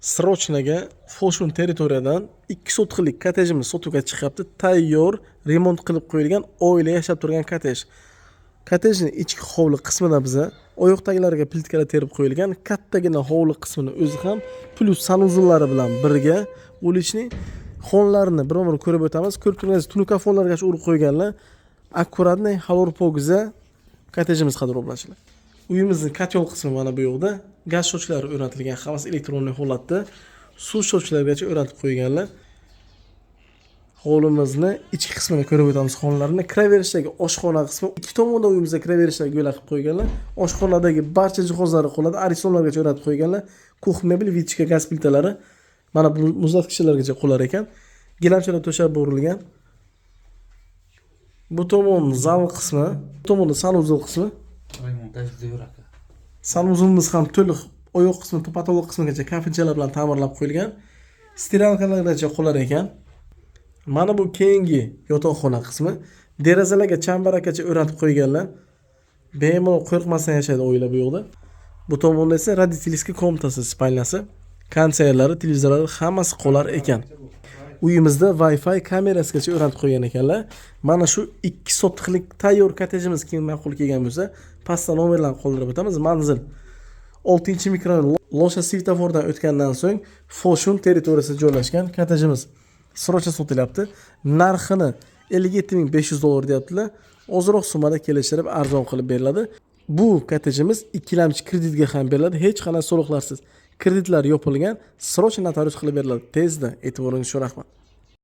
Srochnaga Foshun territoriyadan 2 sotixlik kottejimiz sotuvga chiqyapti. Tayyor, remont qilib qo'yilgan, oila yashab turgan kottej. Kottejning ichki hovli qismida biza oyoq taglariga plitkalar terib qo'yilgan. Kattagina hovli qismini o'zi ham plus sanuzullari bilan birga ulichning xonlarini bir-birini ko'rib o'tamiz. Ko'rib turganingiz tunukafonlargacha urib qo'yganlar. Akkuratniy halor pogiza kottejimiz qadroblashilar. Uyimizning katyol qismi mana bu yoqda. Gaz shochklari o'rnatilgan, hammasi elektronli holatda. Suv shochklarigacha o'rnatib qo'yganlar. Hovlimizni ichki qismini ko'rib o'tamiz xonalarini. Kiraverishdagi oshxona qismi ikki tomonda uyimizga kiraverishlarga yo'l qilib qo'yganlar. Oshxonadagi barcha jihozlari qoladi, arisonlargacha o'rnatib qo'yganlar. Kuxna mebel, vichka gaz plitalari mana bu muzlatgichlargacha qolar ekan. Gilamchalar to'shab bo'rilgan. Bu tomon zal qismi, bu tomonda sanuzul qismi. Sanuzulimiz ham to'liq oyoq qismi, patoloq qismigacha kafinchalar bilan ta'mirlab qo'yilgan. Sterilkalargacha qolar ekan. Mana bu keyingi yotoqxona qismi. Derazalarga chambarakacha o'rnatib qo'yganlar. Bemalol qo'rqmasdan yashaydi oila bu yoqda. Bu tomonda esa родительский komnatasi, spalnasi, konseyerlari, televizorlari hammasi qolar ekan. Uyimizda Wi-Fi kamerasigacha o'rnatib qo'ygan ekanlar. Mana shu 2 sotixlik tayyor kottejimiz kim ma'qul kelgan bo'lsa, pastda nomerlarni qoldirib o'tamiz. Manzil 6-mikrorayon Losha svetofordan o'tgandan so'ng Foshun territoriyasida joylashgan kottejimiz srocha sotilyapti. Narxini $57.500 deyaptilar. Ozroq summada kelishtirib arzon qilib beriladi. Bu kottejimiz ikkilamchi kreditga ham beriladi, hech qanday soliqlarsiz. Kreditlar yopilgan, srocha notarius qilib beriladi. Tezda e'tiboringiz uchun rahmat.